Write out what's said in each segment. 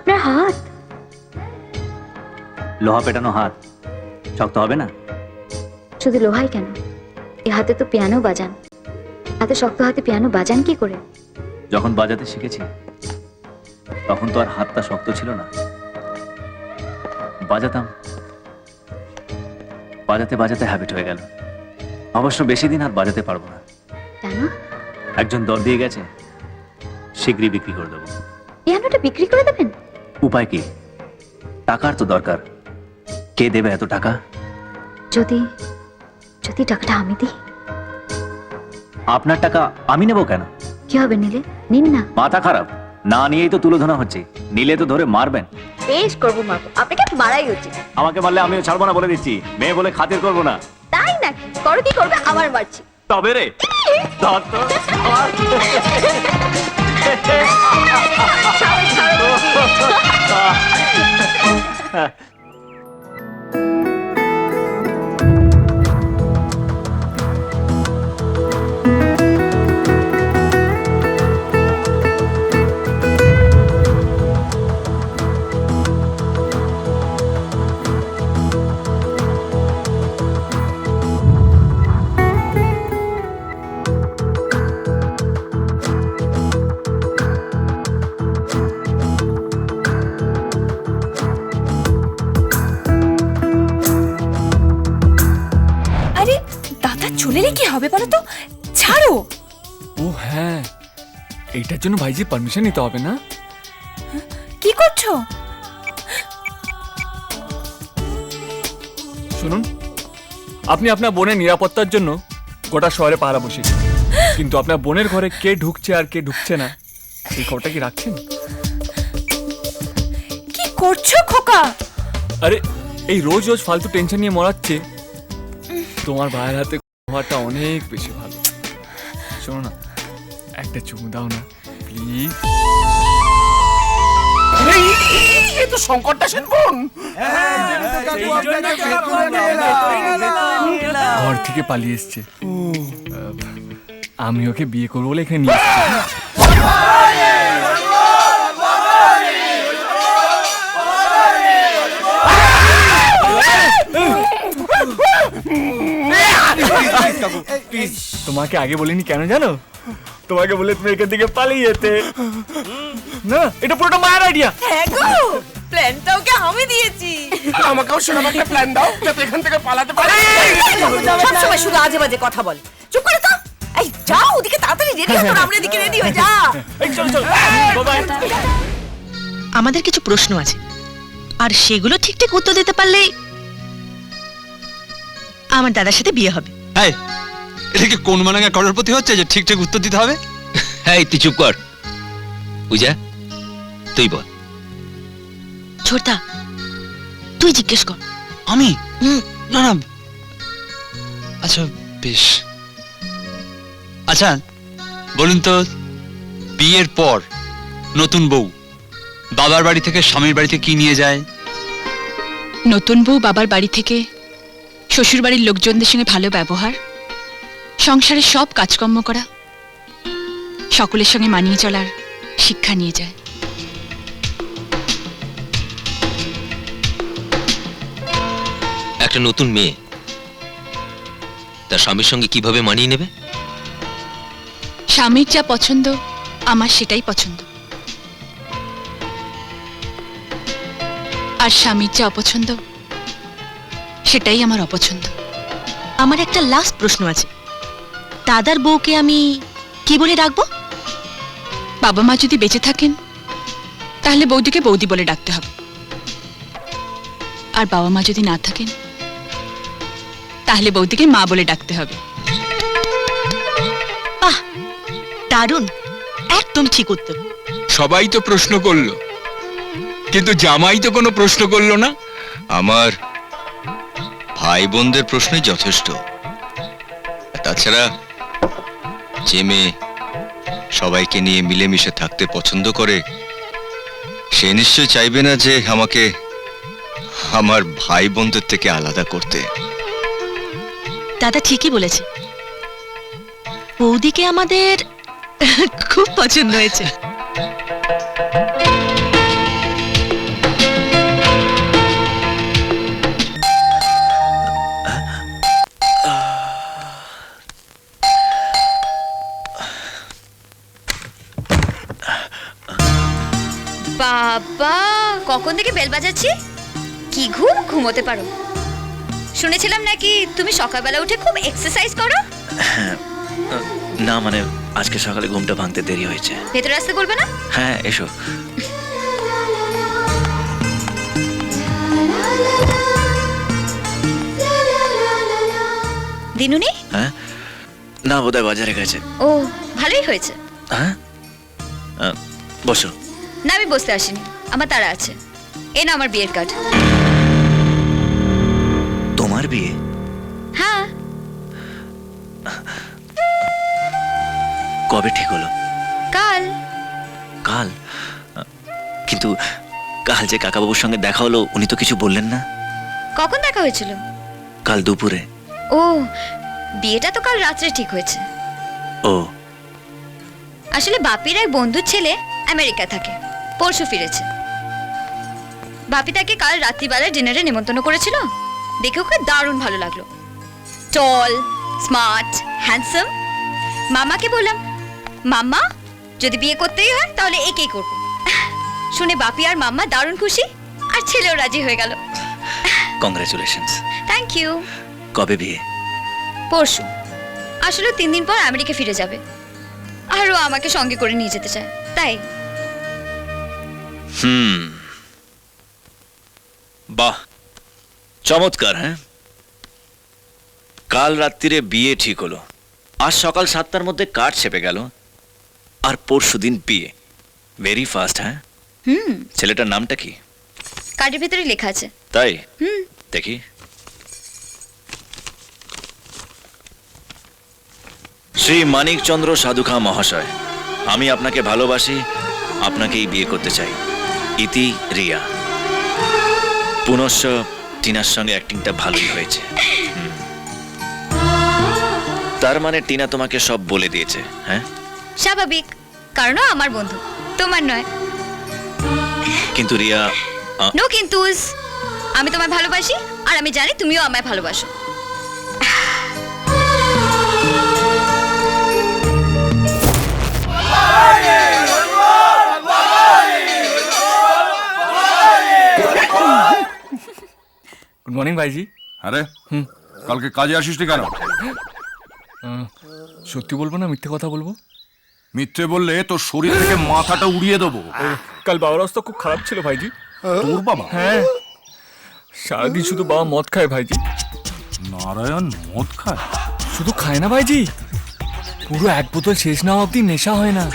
আপনার হাত লোহা পেটানো হাত শক্ত হবে না? শুধু লোহাই কেন, এ হাতে তো পিয়ানো বাজান। এত শক্ত হাতে পিয়ানো বাজান কি করে? যখন বাজাতে শিখেছি তখন তো আর হাতটা শক্ত ছিল না। বাজাতাম, বাজাতে বাজাতে হ্যাবিট হয়ে গেল। অবশ্য বেশি দিন আর বাজাতে পারবো না। কেন? একজন দর দিয়ে গেছে, শীঘ্রই বিক্রি করে দেবো। পিয়ানোটা বিক্রি করে দেবেন? উপায় কি? টাকার তো দরকার। কে দেবে এত টাকা? যদি যদি টাকাটা আমি দিই? আপনার টাকা আমি নেবো কেন? কি হবে নিলে? নিন না। মাথা খারাপ? না নিয়েই তো তুলোধনা হচ্ছে, নিলে তো ধরে মারবেন। বেশ করবো, মারবো। আপনাকে মারাই উচিত। আমাকে মারলে আমিও ছাড়বো না বলে দিচ্ছি। মেয়ে বলে খাতির করবো না। তাই নাকি? করো কি করবে, আবার মারছি। তবে রে ধর তো, ধর। আরে দাদা চলে এলে কি হবে বলো তো? ছাড়ো। ও হ্যাঁ, এইটার জন্য ভাইজি পারমিশন নিতে হবে না? কি করছো? শুনুন, আপনি আপনার বোনের নিরাপত্তার জন্য গোটা শহরে পাহারা বসেছেন, কিন্তু আপনার বোনের ঘরে কে ঢুকছে আর কে ঢুকছে না সেই খবরটা কি রাখছেন? কি করছো খোকা? আরে এই রোজ রোজ ফালতু টেনশন নিয়ে মরাচ্ছে, তোমার ভাইয়ের হাতে হওয়াটা অনেক বেশি ভালো। শোনো না, একটা চুমু দাও না প্লিজ। এই তো শঙ্করটা সেন বোন। ঘর থেকে পালিয়ে এসছে। আমি ওকে বিয়ে করবো বলে এখানে নিয়ে এসেছি। তোমাকে আগে বলিনি কেন জানো? তোমাকে বলে তুমি এখান থেকে পালিয়ে যেতে। না, এটা পুরোটা মায়ের আইডিয়া। হ্যাঁ গো, প্ল্যানটা ওকে আমি দিয়েছি। আমাকেও সেরকম একটা প্ল্যান দাও যাতে এখান থেকে পালাতে পারি। সবসময় শুধু আজে বাজে কথা বল। চুপ করে তো। এই যাও ওদিকে তাড়াতাড়ি রেডি হও, আমরা এদিকে রেডি হয়ে যা। এই চল চল বাবা। আমাদের কিছু প্রশ্ন আছে, আর সেগুলো ঠিক ঠিক উত্তর দিতে পারলেই আমার দাদার সাথে বিয়ে হবে। এই, এটা কি কোন মানাঙ্গা করোড়পতি হচ্ছে যে ঠিকঠাক উত্তর দিতে হবে? এই তুই চুপ কর। পূজা তুই বল। ছোটদা তুই জিজ্ঞেস কর। আমি? না না, আচ্ছা বেশ। আচ্ছা বলুন তো, বিয়ের পর নতুন বউ বাবার বাড়ি থেকে স্বামীর বাড়িতে কি নিয়ে যায়? নতুন বউ বাবার বাড়ি থেকে শ্বশুর বাড়ির লোকজনদের সঙ্গে ভালো ব্যবহার, সংসারের সব কাজকর্ম করা, সকলের সঙ্গে মানিয়ে চলার শিক্ষা নিয়ে যায়। একটা নতুন মেয়ে তার স্বামীর সঙ্গে কিভাবে মানিয়ে নেবে? স্বামীর যা পছন্দ আমার সেটাই পছন্দ, আর স্বামীর যা অপছন্দ সেটাই আমার অপছন্দ। আমার একটা লাস্ট প্রশ্ন আছে, দাদার বউকে আমি কি বলে ডাকবো? বাবা মা যদি বেঁচে থাকেন তাহলে বৌদিকে বৌদি বলে ডাকতে হবে, আর বাবা মা যদি না থাকেন তাহলে বৌদিকে মা বলে ডাকতে হবে। বাহ, দারুণ, একদম ঠিক উত্তর। সবাই তো প্রশ্ন করলো, কিন্তু জামাই তো কোনো প্রশ্ন করলো না। আমার ভাই বোনদের প্রশ্নই যথেষ্ট। তাছাড়া যে মেয়ে সবাইকে নিয়ে মিলেমিশে থাকতে পছন্দ করে সে নিশ্চয় চাইবে না যে আমাকে আমার ভাই বোনদের থেকে আলাদা করতে। দাদা ঠিকই বলেছে, বৌদিকে আমাদের খুব পছন্দ হয়েছে। বাবা, কখন থেকে বেল বাজাচ্ছি? কি ঘুমোতে পারো? শুনেছিলাম নাকি তুমি সকালবেলা উঠে খুব এক্সারসাইজ করো। না মানে আজকে সকালে ঘুমটা ভাঙতে দেরি হয়েছে। ভেতরে আসতে বলবে না? হ্যাঁ এসো। দিনুনি? হ্যাঁ না, বোধহয় বাজারে গেছে। ও, ভালোই হয়েছে। হ্যাঁ বসো। না, আমি বসতে আসিনি, আমার তাড়া আছে। এ না আমার বিয়ের কার্ড। তোমার বিয়ে? হ্যাঁ। কবে ঠিক হলো? কাল। কাল? কিন্তু কাল যে কাকাবাবুর সঙ্গে দেখা হলো, উনি তো কিছু বললেন না। কখন দেখা হয়েছিল? কাল দুপুরে। ও, বিয়েটা তো কাল রাত্রে ঠিক হয়েছে। ও, আসলে বাপির এক বন্ধুর ছেলে আমেরিকা থাকে, পরশু ফিরেছে। বাপি তাকে কাল রাত্রিবেলায় ডিনারে নিমন্ত্রণ করেছিল। দেখে ওকে দারুণ ভালো লাগলো। টল, স্মার্ট, হ্যান্ডসাম। মামাকে বললাম, মাম্মা যদি বিয়ে করতেই হয় তাহলে একেই করব। শুনে বাপি আর মাম্মা দারুণ খুশি, আর ছেলেও রাজি হয়ে গেল। কংগ্রেচুলেশনস। Thank you. কবে বিয়ে? পরশু। আসলে 3 দিন পর আমেরিকা ফিরে যাবে, আর ও আমাকে সঙ্গে করে নিয়ে যেতে চায়, তাই। বাহ, চমৎকার। হ্যাঁ, কাল রাত্রিরে বিয়ে ঠিক হলো, আজ সকাল 7টার মধ্যে কার্ড ছেপে গেল, আর পরশুদিন বিয়ে। Very fast. হ্যাঁ। ছেলেটার নামটা কি? কার্ডের ভেতরে লেখা আছে। তাই? দেখি। শ্রী মানিকচন্দ্র সাধুখা মহাশয়, আমি আপনাকে ভালোবাসি, আপনাকেই বিয়ে করতে চাই। ইতি রিয়া। পুনশ্চ টিনার সঙ্গে অ্যাক্টিংটা ভালোই হয়েছে। তার মানে টিনা তোমাকে সব বলে দিয়েছে? হ্যাঁ, স্বাভাবিক, কারণ ও আমার বন্ধু, তোমার নয়। কিন্তু রিয়া। নো কিন্তুস। আমি তোমায় ভালোবাসি, আর আমি জানি তুমিও আমায় ভালোবাসো। গুড মর্নিং ভাইজি। আরে কালকে কাজে আসিসনি কেন? সত্যি বলবো না মিথ্যে কথা বলবো? মিথ্যে বললে তোর শরীর থেকে মাথাটা উড়িয়ে দেবো। কাল বাবার অবস্থা খুব খারাপ ছিল ভাইজি। তোর বাবা? হ্যাঁ, সারাদিন শুধু বাবা মদ খায় ভাইজি। নারায়ণ মদ খায়? শুধু খায় না ভাইজি, পুরো 1 বোতল শেষ না অবধি নেশা হয় না।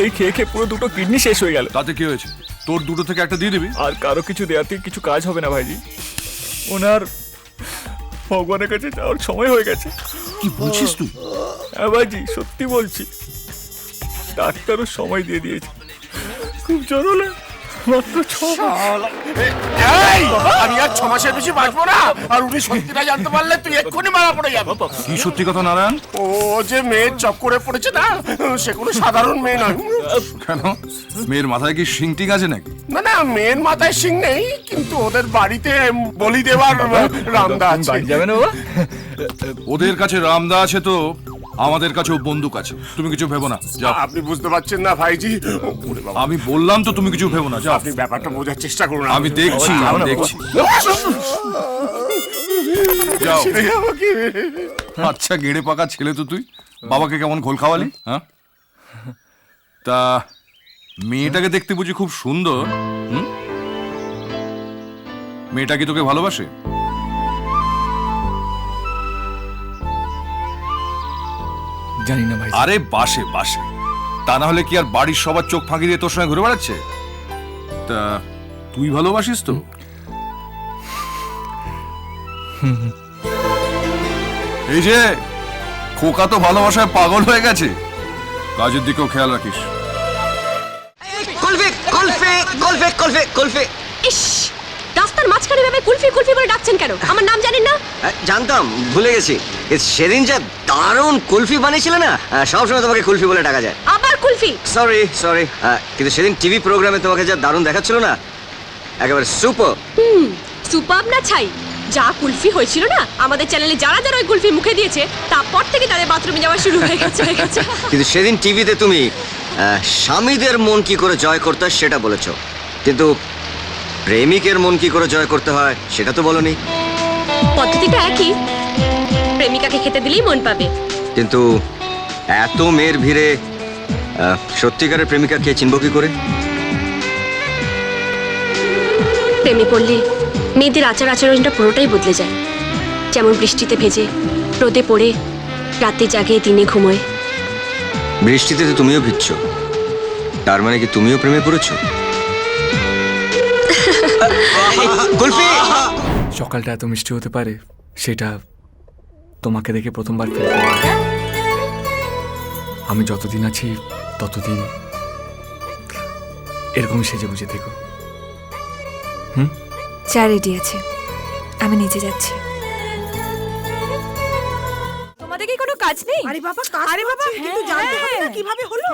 এই খেয়ে খেয়ে পুরো 2টো কিডনি শেষ হয়ে গেল। তাতে কি হয়েছে? তোর 2টো থেকে একটা দিয়ে দিবি। আর কারো কিছু দেওয়াতে কিছু কাজ হবে না ভাইজি। ওনার ভগবানের কাছে যাওয়ার সময় হয়ে গেছে। কি বলছিস তুই? হ্যাঁ ভাইজি, সত্যি বলছি। ডাক্তারও সময় দিয়ে দিয়েছে। খুব জ্বর হলে মাত্র 6 মাস। আমি আর 6 মাসের বেশি বাঁচবো না। আর উনি সত্যিটা জানতে পারলে তুই এক্ষুনি মারা পড়ে যাবে। কি সত্যি কথা নারায়ণ? ও যে মেয়ের চক্করে পড়েছে না, সে কোনো সাধারণ মেয়ে নয়। কেন, মেয়ের মাথায় কি শিং টিং আছে নাকি? না না, মেয়ের মাথায় শিং নেই, কিন্তু ওদের বাড়িতে বলি দেওয়ার রামদা আছে। বাড়ি যাবে না বাবা? ওদের কাছে রামদা আছে তো আমাদের কাছেও বন্দুক আছে। তুমি কিছু ভেবো না, যাও। আপনি বুঝতে পারছেন না ভাইজি। আমি বললাম তো তুমি কিছু ভেবো না, যাও। আপনি ব্যাপারটা বোঝার চেষ্টা করুন। আমি দেখছি, আমি দেখছি। যাও। আচ্ছা গেড়ে পাকা ছেলে তো তুই। বাবাকে কেমন ঘোল খাওয়ালি? হ্যাঁ, তা মেয়েটাকে দেখতে বুঝি খুব সুন্দর? মেয়েটা কি তোকে ভালোবাসে? জানি না ভাই। আরে বাসে বাসে, তা না হলে কি আর বাড়ির সবার চোখ ফাঁকি দিয়ে তোর সঙ্গে ঘুরে বেড়াচ্ছে? তা তুই ভালোবাসিস তো? এই যে খোকা তো ভালোবাসায় পাগল হয়ে গেছে। কাজের দিকেও খেয়াল রাখিস। কুলফি কুলফি কুলফি কুলফি কুলফি। ইস, রাস্তার মাঝখানে ভেবে কুলফি কুলফি বলে ডাকছেন কেন? আমার নাম জানেন না? জানতাম, ভুলে গেছি। সেদিন যা দারুণ কুলফি বানিয়েছিল না, সবসময় তোমাকে কুলফি বলে ডাকা যায়। আবার কুলফি? সরি সরি, কিন্তু সেদিন টিভি প্রোগ্রামে তোমাকে যা দারুণ দেখাচ্ছিল না, একেবারে সুপার। সুপার না ছাই, যা কুলফি হয়েছিল না, আমাদের চ্যানেলে যারা যারা ওই কুলফি মুখে দিয়েছে তারপর থেকে তাদের বাথরুমে যাওয়া শুরু হয়ে গেছে। কিন্তু সেদিন টিভিতে তুমি স্বামীদের মন কি করে জয় করতে হয় সেটা বলেছো। কিন্তু প্রেমিকের মন কি করে জয় করতে হয় সেটা তো বলনি। পদ্ধতিটা একই, প্রেমিকাকে খেতে দিলেই মন পাবে। কিন্তু এত মেয়ের ভিড়ে সত্যিকারের প্রেমিকা কে চিনব কি করে? প্রেমে পড়লে মেয়েদের আচার আচরণটা পুরোটাই বদলে যায়। যেমন বৃষ্টিতে ভেজে, রোদে পড়ে, রাতে জাগে, দিনে ঘুমোয়। বৃষ্টিতে তো তুমিও ভিজছ, তার মানে কি তুমিও প্রেমে পড়েছো? কুলফি! সকালটা এত মিষ্টি হতে পারে সেটা তোমাকে দেখে প্রথমবার ফিল করলাম। আমি যতদিন আছি ততদিন এরকমই সেজে বুঝে থেকো। চা রেডি আছে, আমি নিচে যাচ্ছি। তোমাদের কি কোনো কাজ নেই? আরে বাবা, কিন্তু জানতে হবে না কিভাবে হলো।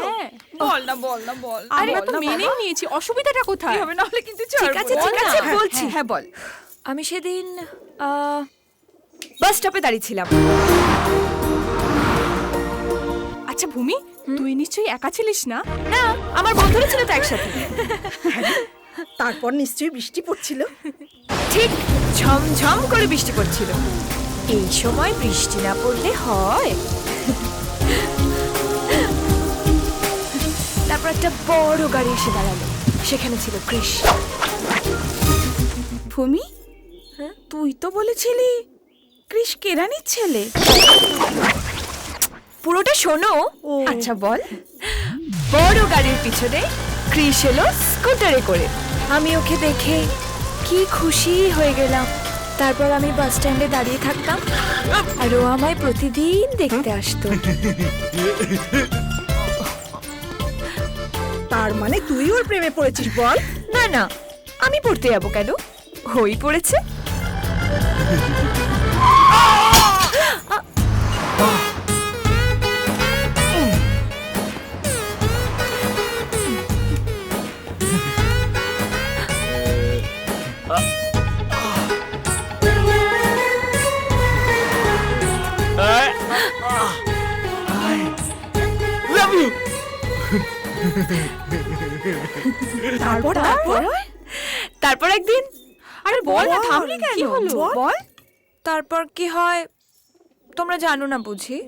বল না বল। আমরা তো মেনেই নিয়েছি, অসুবিধাটা কোথায়? হবে না হলে কিন্তু ঠিক আছে বলছি। হ্যাঁ বল। আমি সেদিন বাস স্টপে দাঁড়িয়েছিলাম। আচ্ছা ভূমি, তুই নিশ্চয়ই একা ছিলিস না? না, আমার বন্ধুরা ছিল তো একসাথে। তারপর নিশ্চয়ই বৃষ্টি পড়ছিল। ঠিক ঝমঝম করে বৃষ্টি পড়ছিল। এই সময় বৃষ্টি না পড়লে হয়? তারপর একটা বড় গাড়ি এসে দাঁড়ালো, সেখানে ছিল কৃষ। ভূমি, তুই তো বলেছিলি কৃষ কেরানির ছেলে। পুরোটা শোনো। আচ্ছা বল। বড় গাড়ির পিছনে কৃষ এলো স্কুটারে করে। আমি ওকে দেখে কি খুশি হয়ে গেলাম। তারপর আমি বাস স্ট্যান্ডে দাঁড়িয়ে থাকতাম আর ও আমায় প্রতিদিন দেখতে আসতো। তার মানে তুই ওর প্রেমে পড়েছিস? বল। না, আমি পড়তে যাবো কেন? হই পড়েছে। তারপর একদিন, আরে বল না, থামলি কেন? বল। তারপর কি হয় তোমরা জানো না বুঝি?